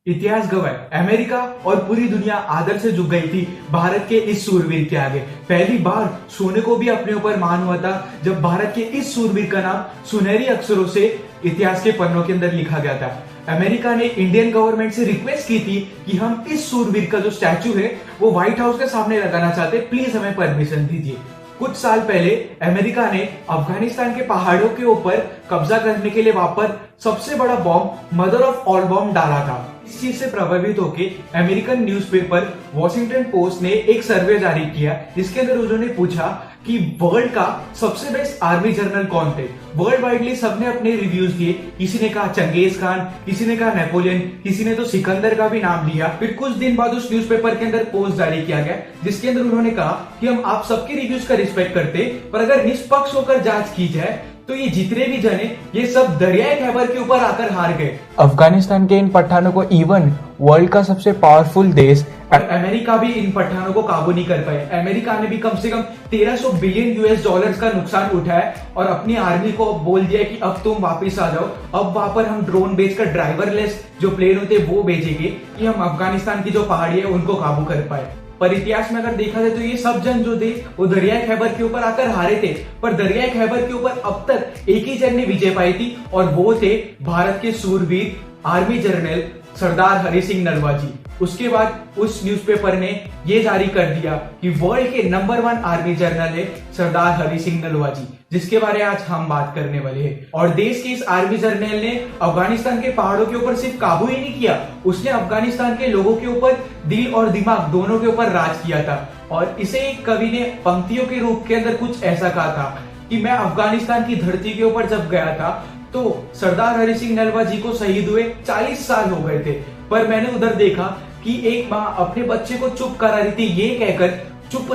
इतिहास गवाह अमेरिका और पूरी दुनिया आदर से झुक गई थी भारत के इस सूरवीर के आगे। पहली बार सोने को भी अपने ऊपर मान हुआ था जब भारत के इस सूरवीर का नाम सुनहरी अक्षरों से इतिहास के पन्नों के अंदर लिखा गया था। अमेरिका ने इंडियन गवर्नमेंट से रिक्वेस्ट की थी कि हम इस सूरवीर का जो स्टैचू है वो व्हाइट हाउस के सामने लगाना चाहते, प्लीज हमें परमिशन दीजिए। कुछ साल पहले अमेरिका ने अफगानिस्तान के पहाड़ों के ऊपर कब्जा करने के लिए वहां पर सबसे बड़ा bomb, mother of all bomb डाला था। इस चीज से प्रभावित होकर अमेरिकन न्यूज़पेपर वॉशिंगटन पोस्ट ने एक सर्वे जारी किया जिसके अंदर उन्होंने पूछा कि वर्ल्ड का सबसे बेस्ट आर्मी जनरल कौन थे। वर्ल्ड वाइडली सबने अपने रिव्यूज दिए। किसी ने कहा चंगेज खान, किसी ने कहा नेपोलियन, किसी ने तो सिकंदर का भी नाम लिया। फिर कुछ दिन बाद उस न्यूज़पेपर के अंदर पोस्ट जारी किया गया जिसके अंदर उन्होंने कहा कि हम आप सबके रिव्यूज का रिस्पेक्ट करते, पर अगर निष्पक्ष होकर जांच की जाए तो ये जितने भी जने ये सब दरियाई खैबर के ऊपर आकर हार गए। अफगानिस्तान के इन पठानों को इवन वर्ल्ड का सबसे पावरफुल देश अमेरिका भी इन पठानों को काबू नहीं कर पाए। अमेरिका ने भी कम से कम 1300 बिलियन यूएस डॉलर्स का नुकसान उठाया और अपनी आर्मी को बोल दिया कि अब तुम वापस आ जाओ। अब वहां पर हम ड्रोन भेजकर ड्राइवरलेस जो प्लेन होते वो भेजेंगे कि हम अफगानिस्तान की जो पहाड़ी है उनको काबू कर पाए। पर इतिहास में अगर देखा जाए तो ये सब जंग जो थे वो दरियाई खैबर के ऊपर आकर हारे थे, पर दरियाई खैबर के ऊपर अब तक एक ही जन ने विजय पाई थी और वो थे भारत के सूरवीर आर्मी जनरल सरदार हरि सिंह नलवा जी। उसके बाद उस न्यूज़पेपर ने ये जारी कर दिया कि वर्ल्ड के नंबर 1 आर्मी जनरल है सरदार हरि सिंह नलवा जी, जिसके बारे में आज हम बात करने वाले हैं। और देश के इस आर्मी जनरल ने अफगानिस्तान के पहाड़ों के ऊपर सिर्फ काबू ही नहीं किया, उसने अफगानिस्तान के लोगों के ऊपर दिल और दिमाग दोनों के ऊपर राज किया था। और इसे एक कवि ने पंक्तियों के रूप के अंदर कुछ ऐसा कहा था कि मैं अफगानिस्तान की धरती के ऊपर जब गया था तो सरदार हरि सिंह नलवा जी को शहीद हुए 40 साल हो गए थे, पर मैंने उधर देखा कि एक माँ अपने बच्चे को चुप करा रही थी ये कहकर चुप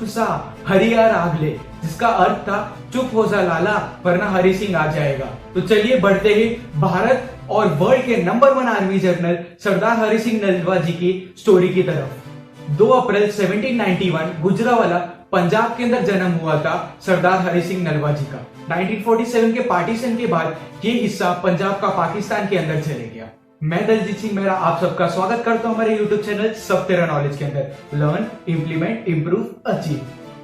सा हरियार आग ले, जिसका अर्थ था चुप हो जा लाला वरना हरि सिंह आ जाएगा। तो चलिए बढ़ते हैं भारत और वर्ल्ड के नंबर 1 आर्मी जनरल सरदार हरि सिंह नलवा जी की स्टोरी की तरफ। 2 अप्रैल 1791 गुजरावाला पंजाब के अंदर जन्म हुआ था सरदार हरि सिंह नलवा जी का। 1947 के पार्टीशन के बाद ये हिस्सा पंजाब का पाकिस्तान के अंदर चले गया। मैं दलजीत सिंह मेरा आप सबका स्वागत करता हूं हमारे यूट्यूब चैनल सब तेरा नॉलेज के अंदर। Learn, implement, improve, achieve.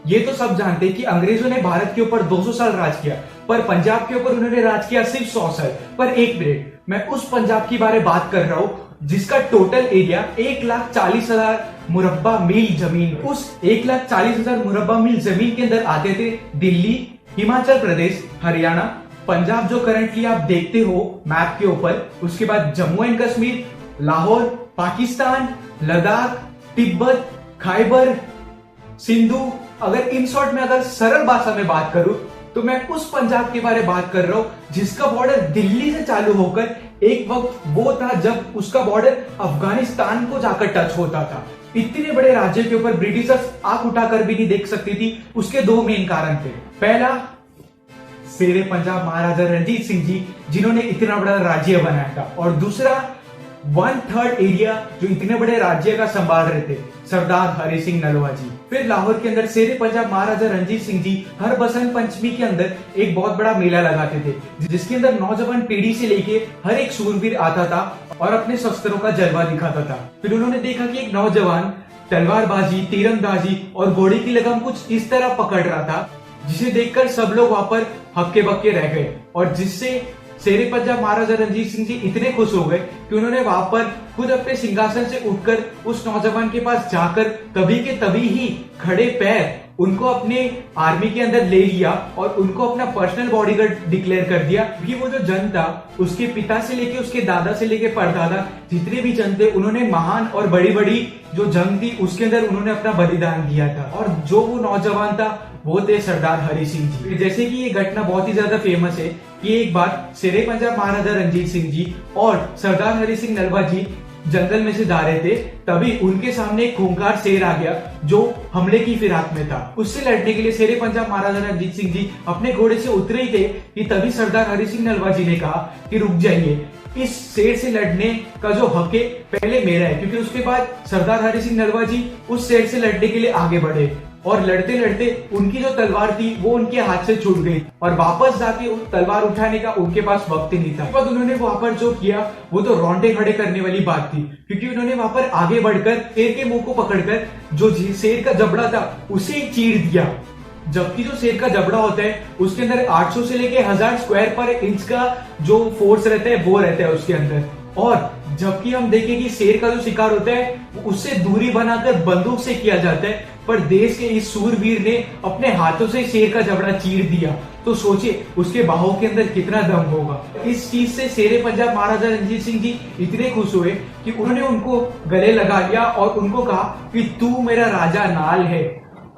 ये तो सब जानते हैं कि अंग्रेजों ने भारत के ऊपर 200 साल राज किया, पर पंजाब के ऊपर उन्होंने राज किया सिर्फ 100 साल। पर एक मिनट, मैं उस पंजाब की बारे बात कर रहा हूं जिसका टोटल एरिया 1,40,000 मुरब्बा मील जमीन। उस 1,40,000 मुरब्बा मील जमीन के अंदर आते थे दिल्ली, हिमाचल प्रदेश, हरियाणा, पंजाब जो करंटली आप देखते हो मैप के ऊपर, उसके बाद जम्मू एंड कश्मीर, लाहौर, पाकिस्तान, लद्दाख, तिब्बत, खैबर, सिंधु। अगर इन शॉर्ट में अगर सरल भाषा में बात करूं तो मैं उस पंजाब के बारे में बात कर रहा हूं जिसका बॉर्डर दिल्ली से चालू होकर एक वक्त वो था जब उसका बॉर्डर अफगानिस्तान को जाकर टच होता था। इतने बड़े राज्य के ऊपर ब्रिटिशर्स आंख उठाकर भी नहीं देख सकती थी। उसके 2 मेन कारण थे। पहला, शेरे पंजाब महाराजा रणजीत सिंह जी जिन्होंने इतना बड़ा राज्य बनाया था, और दूसरा 1/3 एरिया जो इतने बड़े राज्य का संभाल रहे थे सरदार हरि सिंह नलवा जी। फिर लाहौर के अंदर शेरे पंजाब महाराजा रणजीत सिंह जी हर बसंत पंचमी के अंदर एक बहुत बड़ा मेला लगाते थे जिसके अंदर नौजवान पीढ़ी से लेके हर एक सूरवीर आता था और अपने शस्त्रों का जलवा दिखाता था। फिर उन्होंने देखा कि एक नौजवान तलवारबाजी, तीरंदाजी और घोड़े की लगाम कुछ इस तरह पकड़ रहा था जिसे देखकर सब लोग वहां पर हक्के बक्के रह गए, और जिससे शेरे पंजाब महाराजा रणजीत सिंह जी इतने खुश हो गए कि उन्होंने वहां पर खुद अपने सिंहासन से उठकर उस नौजवान के पास जाकर तभी के तभी ही खड़े पैर उनको अपने आर्मी के अंदर ले लिया और उनको अपना पर्सनल बॉडीगार्ड डिक्लेयर कर दिया। कि वो जो जन था उसके पिता से लेके उसके दादा से लेके परदादा जितने भी जन थे उन्होंने महान और बड़ी बड़ी जो जंग थी उसके अंदर उन्होंने अपना बलिदान दिया था, और जो वो नौजवान था वो थे सरदार हरि सिंह जी। जैसे कि ये घटना बहुत ही ज्यादा फेमस है कि एक बार शेरे पंजाब महाराजा रणजीत सिंह जी और सरदार हरि सिंह नलवा जी जंगल में से जा रहे थे, तभी उनके सामने एक खूंखार शेर आ गया जो हमले की फिराक में था। उससे लड़ने के लिए शेरे पंजाब महाराजा रणजीत सिंह जी अपने घोड़े से उतरे ही थे कि तभी सरदार हरि सिंह नलवा जी ने कहा कि रुक जाइए, इस शेर से लड़ने का जो हक है पहले मेरा है। क्योंकि उसके बाद सरदार हरि सिंह नलवा जी उस शेर से लड़ने के लिए आगे बढ़े। और लड़ते लड़ते उनकी जो तलवार थी वो उनके हाथ से छूट गई और वापस जाके उस तलवार उठाने का उनके पास वक्त ही नहीं था। बाद उन्होंने वहां पर जो किया वो तो रोंगटे खड़े करने वाली बात थी, क्योंकि उन्होंने वहां पर आगे बढ़कर शेर के मुंह को पकड़कर जो शेर का जबड़ा था उसे चीर दिया। जबकि जो शेर का जबड़ा होता है उसके अंदर 800 से लेके 1000 स्क्वायर पर इंच का जो फोर्स रहता है वो रहता है उसके अंदर। और जबकि हम देखें कि शेर का जो शिकार होता है उससे दूरी बनाकर बंदूक से किया जाता है, पर देश के इस सूरवीर ने अपने हाथों से शेर का जबड़ा चीर दिया। तो सोचिए उसके बाहों के अंदर कितना दम होगा। इस चीज से शेरे पंजाब महाराजा रणजीत सिंह जी इतने खुश हुए कि उन्होंने उनको गले लगा लिया और उनको कहा कि तू मेरा राजा नाल है,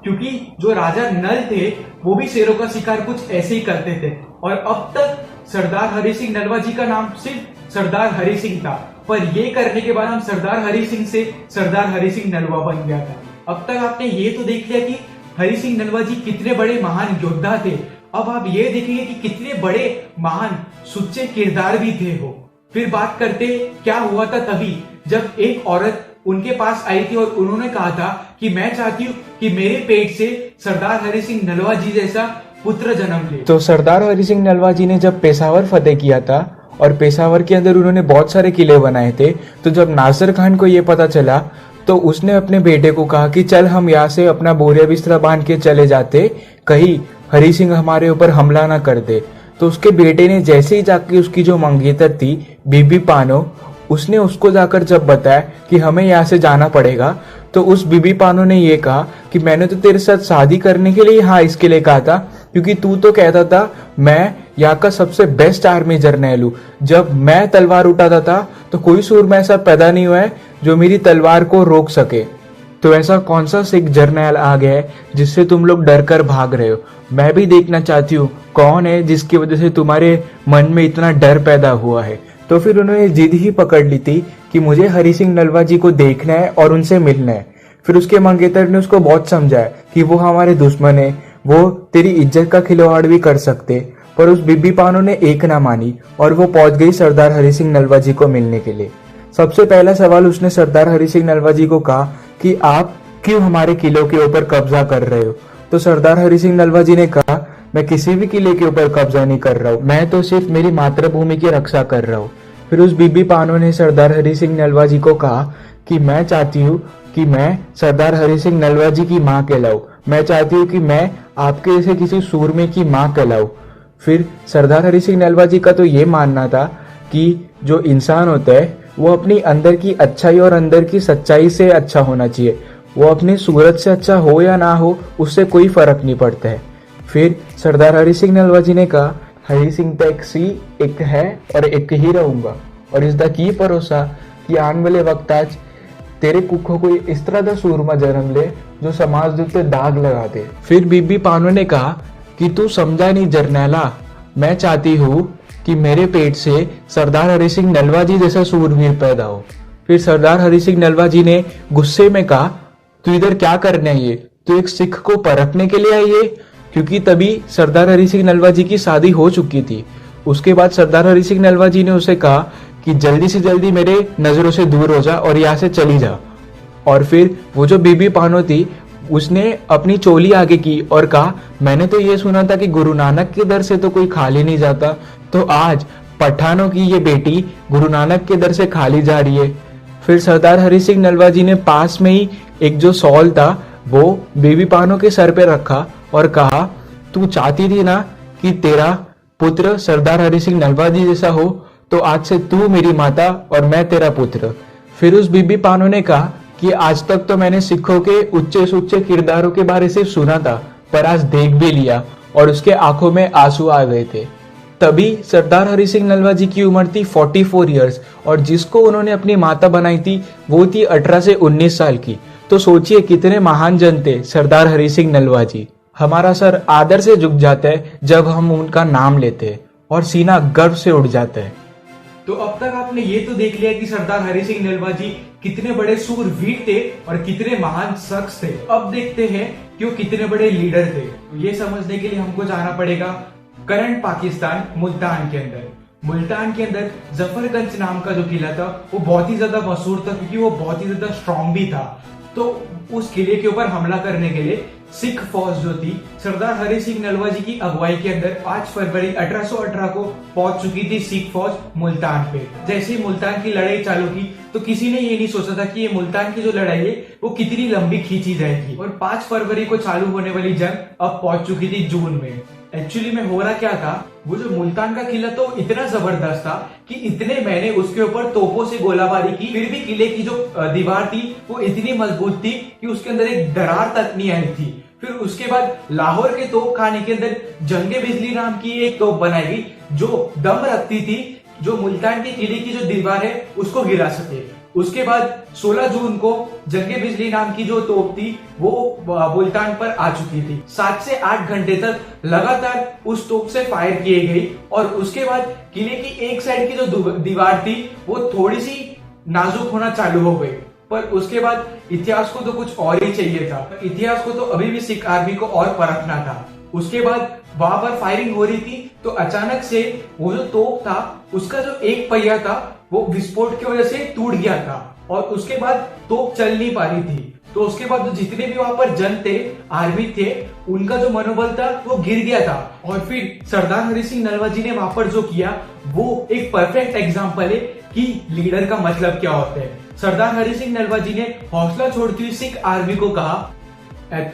क्योंकि जो राजा नल थे वो भी शेरों का शिकार कुछ ऐसे ही करते थे। और अब तक सरदार हरि सिंह नलवा जी का नाम सिर्फ सरदार हरि सिंह था, पर ये करने के बाद हम सरदार हरि सिंह से सरदार हरि सिंह नलवा बन गया था। अब तक आपने ये तो देख लिया कि हरि सिंह नलवा जी कितने बड़े महान योद्धा थे। अब आप ये देखेंगे कि कितने बड़े महान सुच्चे किरदार भी थे वो। फिर बात करते क्या हुआ था तभी जब एक औरत उनके पास आई थी और उन्होंने कहा था कि मैं चाहती हूँ कि मेरे पेट से सरदार हरि सिंह नलवा जी जैसा पुत्र जन्म ले। तो सरदार हरि सिंह नलवा जी ने जब पेशावर फतेह किया था और पेशावर के अंदर उन्होंने बहुत सारे किले बनाए थे, तो जब नासिर खान को ये पता चला तो उसने अपने बेटे को कहा कि चल हम यहाँ से अपना बोरिया बिस्तरा बांध के चले जाते, कहीं हरि सिंह हमारे ऊपर हमला ना कर दे। तो उसके बेटे ने जैसे ही जाके उसकी जो मंगेतर थी बीबी पानो, उसने उसको जाकर जब बताया कि हमें यहाँ से जाना पड़ेगा, तो उस बीबी पानो ने ये कहा कि मैंने तो तेरे साथ शादी करने के लिए हाँ इसके लिए कहा था, क्योंकि तू तो कहता था मैं यहाँ का सबसे बेस्ट आर्मी जर्नल हूँ। जब मैं तलवार उठाता था तो कोई सूरमा ऐसा पैदा नहीं हुआ है जो मेरी तलवार को रोक सके। तो ऐसा कौन सा सिख जर्नल आ गया है जिससे तुम लोग डर कर भाग रहे हो? मैं भी देखना चाहती हूँ कौन है जिसकी वजह से तुम्हारे मन में इतना डर पैदा हुआ है। तो फिर उन्होंने जिद ही पकड़ ली थी कि मुझे हरि सिंह नलवा जी को देखना है और उनसे मिलना है। फिर उसके मंगेतर ने उसको बहुत समझाया कि वो हमारे दुश्मन है, वो तेरी इज्जत का खिलवाड़ भी कर सकते, पर उस बीबी पानो ने एक ना मानी और वो पहुंच गई सरदार हरि सिंह नलवा जी को मिलने के लिए। सबसे पहला सवाल उसने सरदार हरि सिंह नलवा जी को कहा कि आप क्यों हमारे किलों के ऊपर कब्जा कर रहे हो? तो सरदार हरि सिंह नलवा जी ने कहा मैं किसी भी किले के ऊपर कब्जा नहीं कर रहा हूँ, मैं तो सिर्फ मेरी मातृभूमि की रक्षा कर रहा हूँ। फिर उस बीबी पानो ने सरदार हरि सिंह नलवा जी को कहा कि मैं चाहती हूँ कि मैं सरदार हरि सिंह नलवा जी की माँ कहलाऊं, मैं चाहती हूँ कि मैं आपके जैसे किसी सूरमे की माँ कहलाऊं। फिर सरदार हरि सिंह नलवा जी का तो ये मानना था कि जो इंसान होता है वो अपनी अंदर की अच्छाई और अंदर की सच्चाई से अच्छा होना चाहिए, वो अपनी सूरत से अच्छा हो या ना हो उससे कोई फर्क नहीं पड़ता है। फिर सरदार हरि सिंह नलवा जी ने कहा हरि सिंह टैक्सी एक है और एक ही रहूंगा, और इसका की भरोसा कि आने वाले वक्त आज तेरे कुखों को इस तरह का सूरमा जन्म ले जो समाज के उत्ते दाग लगा दे। फिर बीबी पानो ने कहा कि तू समझा नहीं जरनैला, मैं चाहती हूँ कि मेरे पेट से सरदार हरि सिंह नलवा जी जैसा सूरवीर पैदा हो। फिर सरदार हरि सिंह नलवा जी ने गुस्से में कहा तू इधर क्या करने आई है? तू एक सिख को परखने के लिए आई है? क्योंकि तभी सरदार हरि सिंह नलवा जी की शादी हो चुकी थी। उसके बाद सरदार हरि सिंह नलवा जी ने उसे कहा कि जल्दी से जल्दी मेरे नजरों से दूर हो जा और यहाँ से चली जा। और फिर वो जो बीबी पानो थी उसने अपनी चोली आगे की और कहा मैंने तो ये सुना था कि गुरु नानक के दर से तो कोई खाली नहीं जाता, तो आज पठानों की ये बेटी गुरु नानक के दर से खाली जा रही है। फिर सरदार हरि सिंह नलवा जी ने पास में ही एक जो सॉल था वो बीबी पानो के सर पे रखा और कहा तू चाहती थी ना कि तेरा पुत्र सरदार हरि सिंह नलवा जी जैसा हो, तो आज से तू मेरी माता और मैं तेरा पुत्र। फिर उस बीबी पानो ने कहा कि आज तक तो मैंने सिखों के उच्चे से उच्चे किरदारों के बारे से सुना था, पर आज देख भी लिया, और उसके आंखों में आंसू आ गए थे। तभी सरदार हरि सिंह नलवा जी की उम्र थी 44 इयर्स और जिसको उन्होंने अपनी माता बनाई थी वो थी 18 से 19 साल की। तो सोचिए कितने महान जन थे सरदार हरि सिंह नलवा जी। हमारा सर आदर से झुक जाता है जब हम उनका नाम लेते हैं और सीना गर्व से उठ जाता है। तो अब तक आपने ये तो देख लिया कि सरदार हरि सिंह नलवा जी कितने बड़े सूरवीर थे और कितने महान शख्स थे। अब देखते हैं कि वो कितने बड़े लीडर थे। तो ये समझने के लिए हमको जाना पड़ेगा करंट पाकिस्तान मुल्तान के अंदर। मुल्तान के अंदर जफरगंज नाम का जो किला था वो बहुत ही ज्यादा मशहूर था क्योंकि वो बहुत ही ज्यादा स्ट्रॉन्ग भी था। तो उस किले के ऊपर हमला करने के लिए सिख फौज जो थी सरदार हरि सिंह नलवा जी की अगुवाई के अंदर 5 फरवरी 1818 को पहुंच चुकी थी सिख फौज मुल्तान पे। जैसे ही मुल्तान की लड़ाई चालू की तो किसी ने ये नहीं सोचा था कि ये मुल्तान की जो लड़ाई है वो कितनी लंबी खींची जाएगी, और 5 फरवरी को चालू होने वाली जंग अब पहुंच चुकी थी जून में। एक्चुअली में हो रहा क्या था, वो जो मुल्तान का किला तो इतना जबरदस्त था कि इतने महीने उसके ऊपर तोपों से गोलाबारी की, फिर भी किले की जो दीवार थी वो इतनी मजबूत थी कि उसके अंदर एक दरार तक नहीं आई थी। फिर उसके बाद लाहौर के तोप खाने के अंदर जंगे बिजली नाम की एक तोप बनाई गई जो दम रखती थी, जो मुल्तान के किले की जो दीवार है उसको गिरा सके। उसके बाद 16 जून को जंगे बिजली नाम की जो तोप थी वो मुल्तान पर आ चुकी थी। 7 से 8 घंटे तक लगातार उस तोप से फायर किए गई, और उसके बाद किले की एक साइड की जो दीवार थी वो थोड़ी सी नाजुक होना चालू हो गई। पर उसके बाद इतिहास को तो कुछ और ही चाहिए था, इतिहास को तो अभी भी सिख आर्मी को और परखना था। उसके बाद वहां पर फायरिंग हो रही थी तो अचानक से वो जो तोप था उसका जो एक पहिया था वो विस्फोट की वजह से टूट गया था, और उसके बाद तोप चल नहीं पा रही थी। तो उसके बाद जो जितने भी वहां पर जन थे, आर्मी थे, उनका जो मनोबल था वो गिर गया था। और फिर सरदार हरि सिंह नलवा जी ने वहां पर जो किया वो एक परफेक्ट एग्जाम्पल है कि लीडर का मतलब क्या होता है। सरदार हरि सिंह नलवा जी ने हौसला छोड़ती हुई सिख आर्मी को कहा,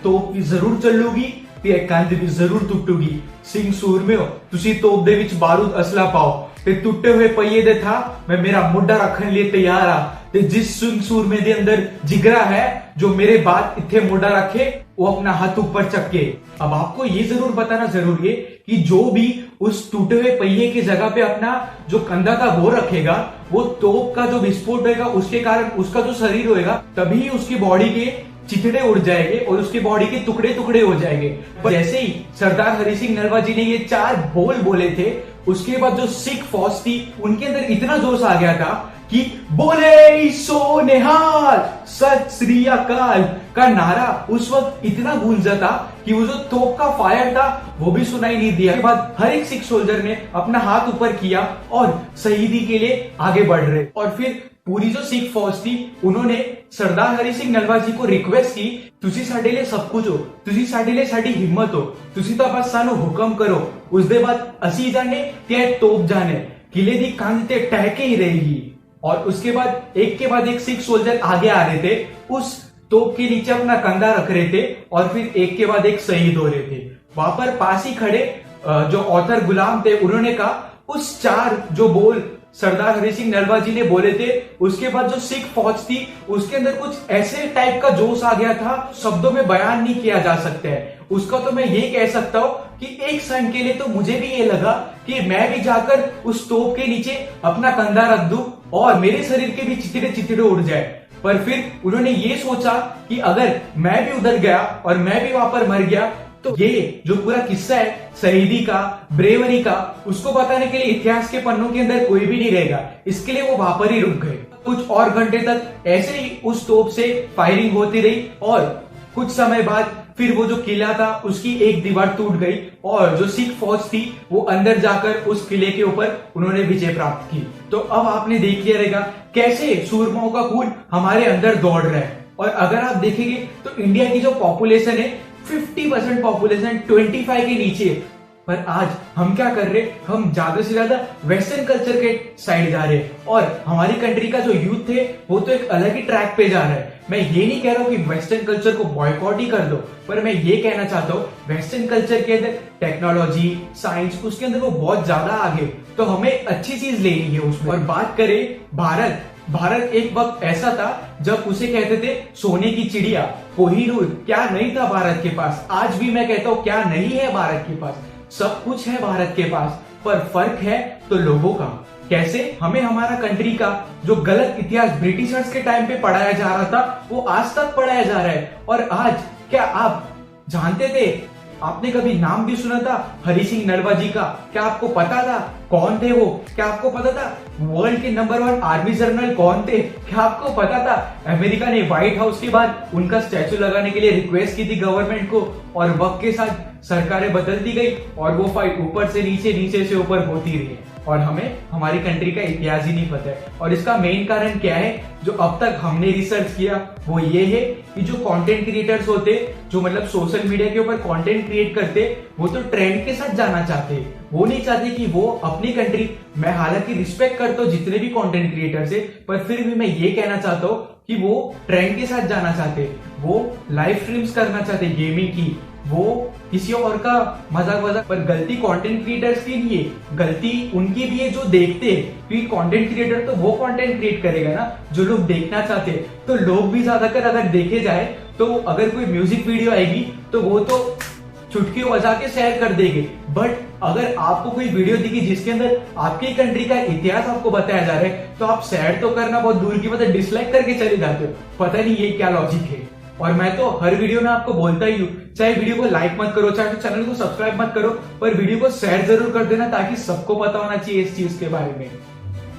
तोप भी जरूर चलूगी ਤੇ ਕੰਧ ਵੀ ਜ਼ਰੂਰ ਟੁੱਟੂਗੀ। ਸਿੰਘ ਸੂਰਮਿਓ ਤੁਸੀਂ ਤੋਪ ਦੇ ਵਿੱਚ ਬਾਰੂਦ ਅਸਲਾ ਪਾਓ ਤੇ ਟੁੱਟੇ ਹੋਏ ਪਹੀਏ ਦੇ ਥਾਂ ਮੈਂ ਮੇਰਾ ਮੁੱਢਾ ਰੱਖਣ ਲਈ ਤਿਆਰ ਆ, ਤੇ जिस सिंह सूरमे ਦੇ अंदर जिगरा है जो मेरे बाद इत्थे मुड्ढा रखे वो अपना हाथ ऊपर चक्के। अब आपको ये जरूर बताना जरूरी है कि जो भी उस टूटे हुए पहिए की जगह पे अपना जो कंधा का वो रखेगा, वो तोप का जो विस्फोट होगा उसके कारण उसका जो शरीर होगा तभी उसकी बॉडी के चिथड़े उड़ जाएंगे और उसकी बॉडी के टुकड़े टुकड़े हो जाएंगे। पर जैसे ही सरदार हरि सिंह नलवा जी ने ये 4 बोल बोले थे, उसके बाद जो सिख फौज थी उनके अंदर इतना जोश आ गया था कि बोले सो निहाल सत श्री अकाल का नारा उस वक्त इतना गूंजा था कि वो जो तोप का फायर था वो भी सुनाई नहीं दिया। के बाद हर एक सिख सोल्जर ने अपना हाथ ऊपर किया और शहीदी के लिए आगे बढ़ रहे। और फिर पूरी जो सिख फौज थी उन्होंने सरदार हरि सिंह नलवा जी को रिक्वेस्ट की, तुसी साडे लिए सब कुछ हो, तुसी साडे लिए साडी हिम्मत हो, तुसी तो बस सानू हुक्म करो, उसदे बाद असी जाने ते तोप जाने, किले दी कंध ते टहके ही रहेगी। और उसके बाद एक के बाद एक सिख सोल्जर आगे आ रहे थे, उस तोप के नीचे अपना कंधा रख रहे थे और फिर एक के बाद एक शहीद हो रहे थे। वहां पर पास ही खड़े जो ऑथर गुलाम थे उन्होंने कहा उस 4 जो बोल सरदार हरि सिंह नलवा जी ने बोले थे, उसके बाद जो सिख फौज थी उसके अंदर कुछ ऐसे टाइप का जोश आ गया था, शब्दों में बयान नहीं किया जा सकता है। उसका तो मैं ये कह सकता हूँ कि एक क्षण के लिए तो मुझे भी ये लगा कि मैं भी जाकर उस तोप के नीचे अपना कंधा रख दूं और मेरे शरीर के भी चिथड़े चिथड़े उड़ जाए। पर फिर उन्होंने ये सोचा कि अगर मैं भी उधर गया और मैं भी वहां पर मर गया तो ये जो पूरा किस्सा है शहीदी का, ब्रेवरी का, उसको बताने के लिए इतिहास के पन्नों के अंदर कोई भी नहीं रहेगा। इसके लिए वो वहां पर ही रुक गए। कुछ और घंटे तक ऐसे ही उस तोप से फायरिंग होती रही और कुछ समय बाद फिर वो जो किला था उसकी एक दीवार टूट गई और जो सिख फौज थी वो अंदर जाकर उस किले के ऊपर उन्होंने विजय प्राप्त की। तो अब आपने देख लिया रहेगा कैसे सूरमाओं का खून हमारे अंदर दौड़ रहा है। और अगर आप देखेंगे तो इंडिया की जो पॉपुलेशन है 50% पॉपुलेशन 25 के नीचे है। पर आज हम क्या कर रहे, हम ज्यादा से ज्यादा वेस्टर्न कल्चर के साइड जा रहे हैं और हमारी कंट्री का जो यूथ है वो तो एक अलग ही ट्रैक पे जा रहा है। मैं ये नहीं कह रहा हूँ कि वेस्टर्न कल्चर को बॉयकॉट ही कर दो, पर मैं ये कहना चाहता हूँ वेस्टर्न कल्चर के अंदर टेक्नोलॉजी, साइंस, उसके अंदर वो बहुत ज्यादा आगे, तो हमें अच्छी चीज लेनी है उसमें। और बात करें भारत एक वक्त ऐसा था जब उसे कहते थे सोने की चिड़िया, कोहिनूर, क्या नहीं था भारत के पास। आज भी मैं कहता हूँ क्या नहीं है भारत के पास, सब कुछ है भारत के पास, पर फर्क है तो लोगों का। कैसे हमें हमारा कंट्री का जो गलत इतिहास ब्रिटिशर्स के टाइम पे पढ़ाया जा रहा था वो आज तक पढ़ाया जा रहा है। और आज क्या आप जानते थे, आपने कभी नाम भी सुना था हरि सिंह नलवा जी का? क्या आपको पता था कौन थे वो? क्या आपको पता था वर्ल्ड के नंबर 1 आर्मी जनरल कौन थे? क्या आपको पता था अमेरिका ने व्हाइट हाउस के बाद उनका स्टैचू लगाने के लिए रिक्वेस्ट की थी गवर्नमेंट को, और वक्त के साथ सरकारें बदलती गई और वो फाइट ऊपर से नीचे, नीचे से ऊपर होती रही है। और हमें हमारी कंट्री का इतिहास ही नहीं पता है। और इसका मेन कारण क्या है, जो अब तक हमने रिसर्च किया वो ये है कि जो कंटेंट क्रिएटर्स होते, जो मतलब सोशल मीडिया के ऊपर कंटेंट क्रिएट करते, वो तो ट्रेंड के साथ जाना चाहते, वो नहीं चाहते कि वो अपनी कंट्री, मैं हालांकि रिस्पेक्ट करता हूँ जितने भी कंटेंट क्रिएटर्स है, पर फिर भी मैं ये कहना चाहता हूँ कि वो ट्रेंड के साथ जाना चाहते, वो लाइव स्ट्रीम्स करना चाहते गेमिंग की, वो किसी और का मजाक। पर गलती कंटेंट क्रिएटर्स की नहीं है, गलती उनकी भी है जो देखते हैं, क्योंकि कंटेंट क्रिएटर तो वो कंटेंट क्रिएट करेगा ना जो लोग देखना चाहते हैं। तो लोग भी ज्यादातर अगर देखे जाए तो अगर कोई म्यूजिक वीडियो आएगी तो वो तो चुटकी बजा के शेयर कर देंगे, बट अगर आपको कोई वीडियो दिखी जिसके अंदर आपकी कंट्री का इतिहास आपको बताया जा रहा है, तो आप शेयर तो करना बहुत दूर की बात है, डिसलाइक करके चले जाते हो। पता नहीं ये क्या लॉजिक है। और मैं तो हर वीडियो में आपको बोलता ही हूँ, चाहे वीडियो को लाइक मत करो, चाहे चैनल को सब्सक्राइब मत करो, पर वीडियो को शेयर जरूर कर देना ताकि सबको पता होना चाहिए इस चीज के बारे में।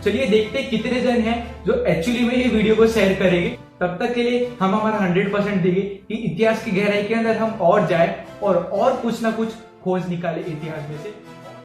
चलिए देखते हैं कितने जन हैं जो एक्चुअली में ये वीडियो को शेयर करेंगे। तब तक के लिए हम हमारा 100% देंगे कि इतिहास की गहराई के अंदर हम और जाए और कुछ ना कुछ खोज निकाले इतिहास में से।